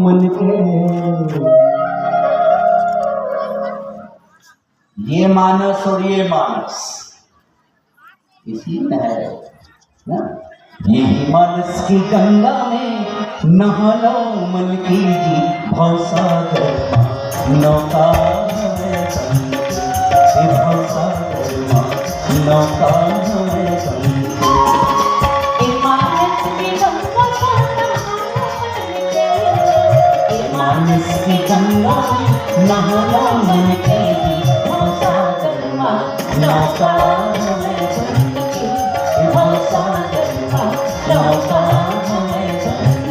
मन के। ये मानस और ये मानस इसी में है ना। यही मानस की गंगा में नहा लो मन की जी भवसागर नौका में संग भवसागर नौका में संग। मानस की गंगा में नहा लो मन की जी भवसागर नौका में संग भवसागर नौका में संग।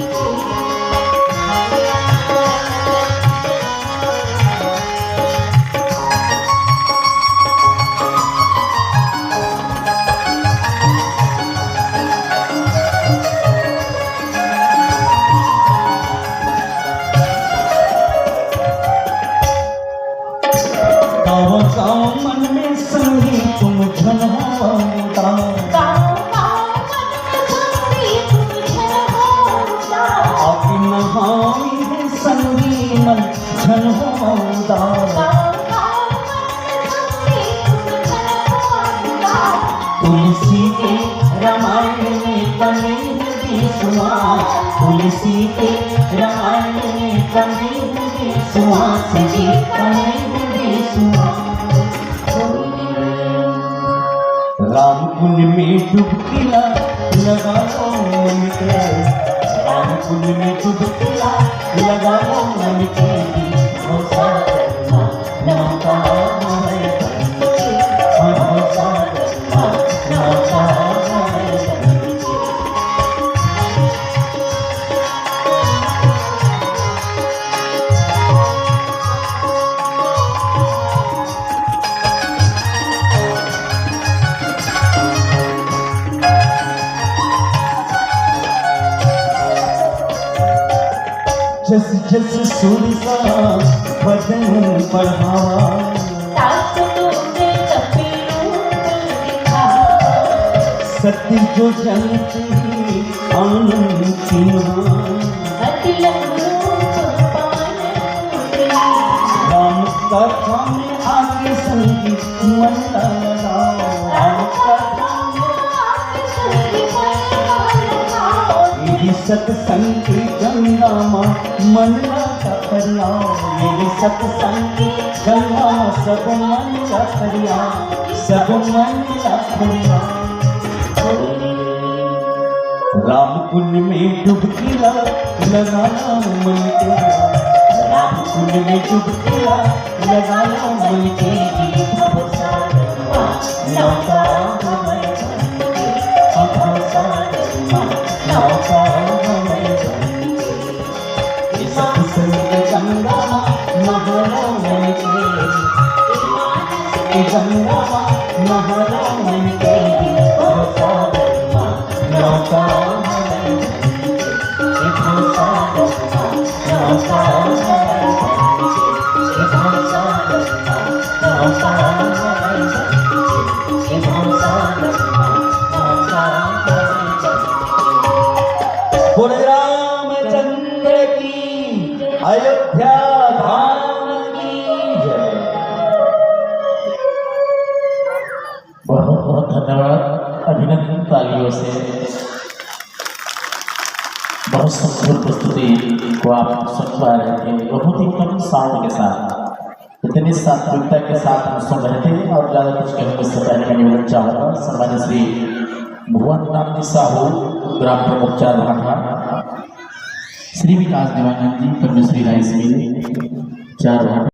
गाँव मन में संगी तुम झनहाता, आप नहाई है संगी मन झनहाता। तुलसी के रामायण में बने सुआ, तुलसी के रामायण में बने सुआ जी बने सुआ। राम कुल में डुबकी लगाओ मन के, राम कुल में डुबकी लगाओ मन के भवसागर नौका में संग भवसागर नौका में संग। जस जस सूर्य का बदन बढ़ावा, सत्य जो जनती आनंद राम कथा में आगे संगी मन लगाओ, राम कथा सत्संग की गंगा माँ मन का परियाओ, मेरी सत्संग की गंगा माँ सब मन का परियाओ, सब मन का परियाओ। राम कुंड में डुबकी लगाना मन के, राम कुंड में डुबकी लगाना मन के भवसागर नौका में संग भवसागर नौका में संग। सत्संग गंगा नहरा मन के, गंगा नहरा मन के भवसागर नौका में संग भवसागर नौका में संग भवसागर नौका में संग भवसागर नौका में संग। बोले रामचंद्र की, अयोध्या धाम की जय। बहुत बहुत धन्यवाद। अभिनंदन तालियों से बहुत सुंदर प्रस्तुति को आप सुन पा रहे थे, बहुत ही कम साउंड के साथ, इतनी सात्विकता के साथ हम सुन रहे थे। और ज़्यादा कुछ कहने से पहले मैं निवेदन चाहूँगा सम्मानित श्री भुवन राम जी साहू ग्राम प्रमुख चार भाटा, श्री विकास देवानंद जी परमेश्वरी राइस मिल चार भाटा।